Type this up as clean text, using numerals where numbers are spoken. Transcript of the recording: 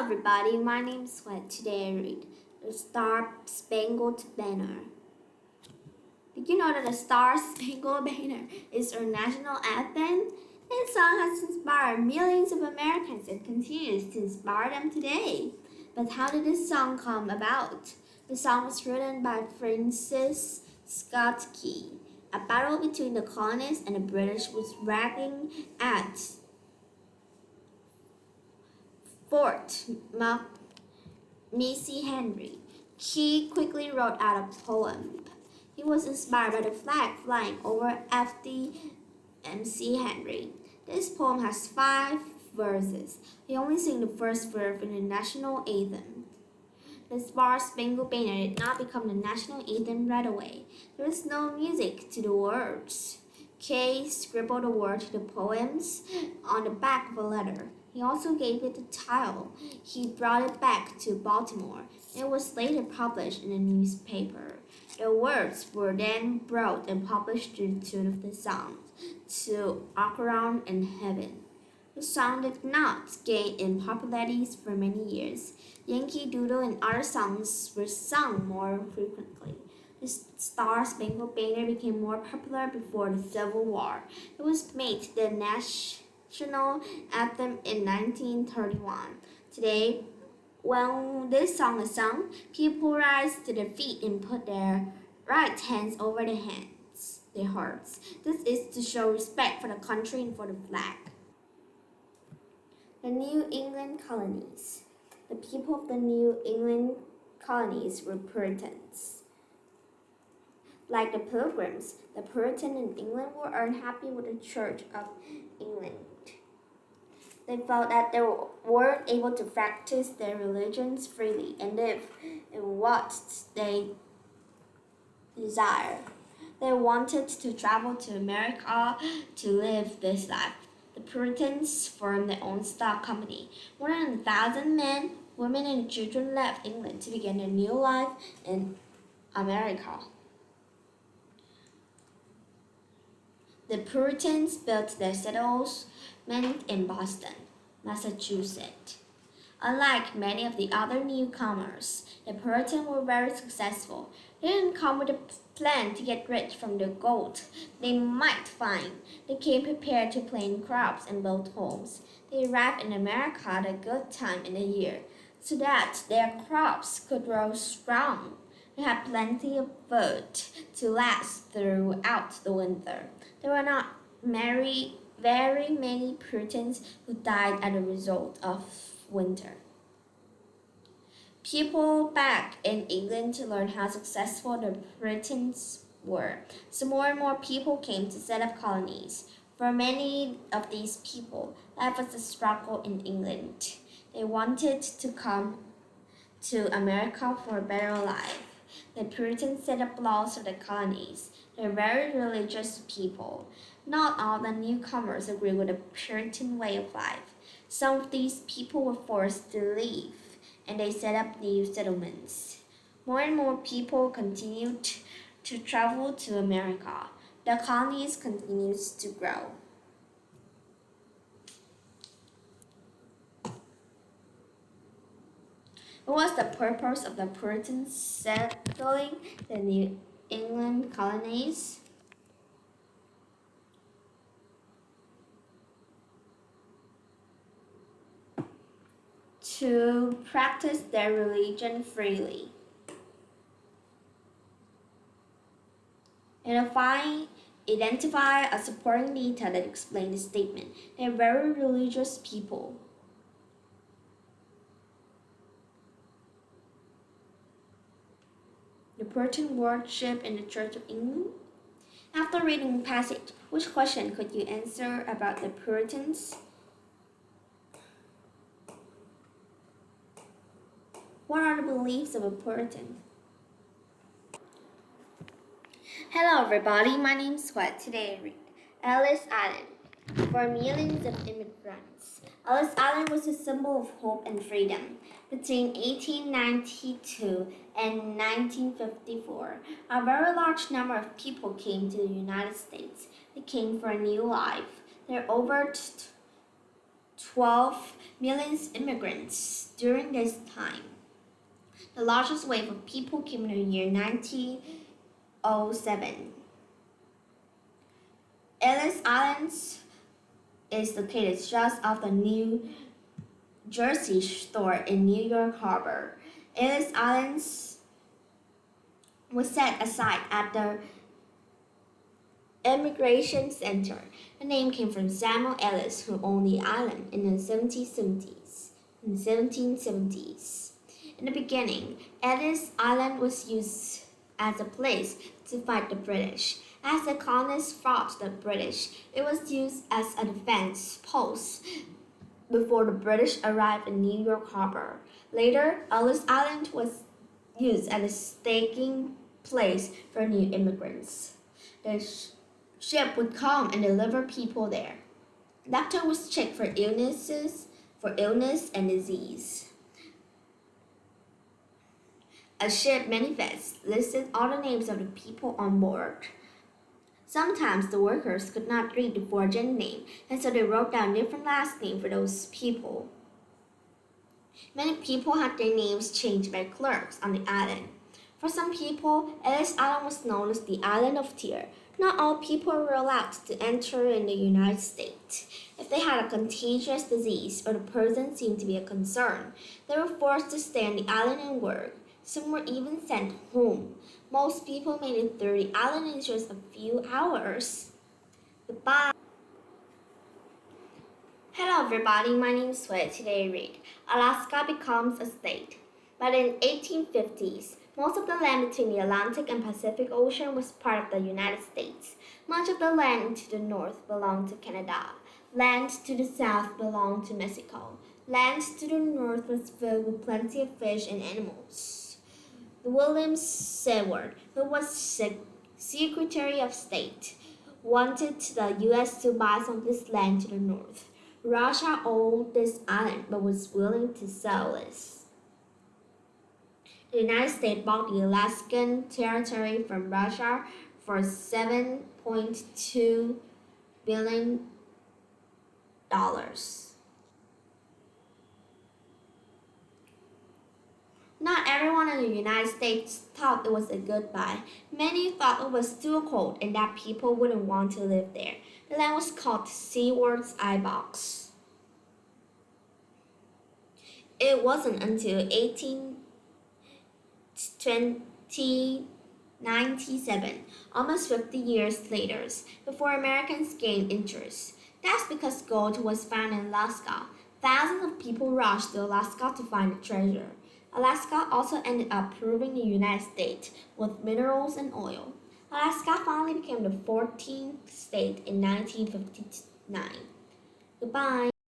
everybody, my name is Sweat. Today I read The Star Spangled Banner. Did you know that the Star Spangled Banner is our national anthem? This song has inspired millions of Americans and continues to inspire them today. But how did this song come about? The song was written by Francis Scott Key. A battle between the colonists and the British was raging at Fort Massey Henry. Key quickly wrote out a poem. He was inspired by the flag flying over FDMC Henry. This poem has 5 verses. He only sang the first verse in the national anthem. The Star Spangled Banner did not become the national anthem right away. There was no music to the words. Kay scribbled a word to the poems on the back of a letter. He also gave it a title. He brought it back to Baltimore. It was later published in a newspaper. The words were then brought and published to the tune of the song, To Around in Heaven. The song did not gain in popularity for many years. Yankee Doodle and other songs were sung more frequently. The Star Spangled Banner became more popular before the Civil War. It was made the national anthem in 1931. Today, when this song is sung, people rise to their feet and put their right hands over their hearts. This is to show respect for the country and for the flag. The New England colonies. The people of the New England colonies were Puritans. Like the Pilgrims, the Puritans in England were unhappy with the Church of England. They felt that they weren't able to practice their religions freely and live in what they desire. They wanted to travel to America to live this life. The Puritans formed their own stock company. More than 1,000 men, women, and children left England to begin a new life in America. The Puritans built their settlement in Boston, Massachusetts. Unlike many of the other newcomers, the Puritans were very successful. They didn't come with a plan to get rich from the gold they might find. They came prepared to plant crops and build homes. They arrived in America at a good time in the year, so that their crops could grow strong. They had plenty of food to last throughout the winter. There were not very many Puritans who died as a result of winter. People back in England to learn how successful the Puritans were, so more and more people came to set up colonies. For many of these people, life was a struggle in England. They wanted to come to America for a better life. The Puritans set up laws for the colonies. They're very religious people. Not all the newcomers agree with the Puritan way of life. Some of these people were forced to leave, and they set up new settlements. More and more people continued to travel to America. The colonies continues to grow. What was the purpose of the Puritans settling the New England colonies? To practice their religion freely. Identify a supporting data that explain the statement. They are very religious people. The Puritan worship in the Church of England. After reading the passage, which question could you answer about the Puritans? What are the beliefs of a Puritan? Hello everybody, my name is Sweat. Today I read Ellis Island. For millions of immigrants, Ellis Island was a symbol of hope and freedom. Between 1892 and 1954, a very large number of people came to the United States. They came for a new life. There are over 12 million immigrants during this time. The largest wave of people came in the year 1907. Ellis Island is located just off the New Jersey shore in New York Harbor. Ellis Island was set aside at the Immigration Center. The name came from Samuel Ellis, who owned the island in the 1770s. In the beginning, Ellis Island was used as a place to fight the British. As the colonists fought the British, it was used as a defense post before the British arrived in New York Harbor. Later, Ellis Island was used as a staging place for new immigrants. The ship would come and deliver people there. Doctor was checked for illness and disease. A ship manifest listed all the names of the people on board. Sometimes the workers could not read the foreign name, and so they wrote down different last names for those people. Many people had their names changed by clerks on the island. For some people, Ellis Island was known as the Island of Tears. Not all people were allowed to enter in the United States. If they had a contagious disease or the person seemed to be a concern, they were forced to stay on the island and work. Some were even sent home. Most people made it through the island in just a few hours. Goodbye. Hello everybody, my name is Sweat. Today I read Alaska becomes a state. By the 1850s, most of the land between the Atlantic and Pacific Ocean was part of the United States. Much of the land to the north belonged to Canada. Land to the south belonged to Mexico. Land to the north was filled with plenty of fish and animals. William Seward, who was Secretary of State, wanted the U.S. to buy some of this land to the north. Russia owned this island but was willing to sell it. The United States bought the Alaskan Territory from Russia for $7.2 billion. Not everyone in the United States thought it was a good buy. Many thought it was too cold and that people wouldn't want to live there. The land was called Seward's Ibox. It wasn't until 1897, almost 50 years later, before Americans gained interest. That's because gold was found in Alaska. Thousands of people rushed to Alaska to find the treasure. Alaska also ended up proving the United States with minerals and oil. Alaska finally became the 14th state in 1959. Goodbye.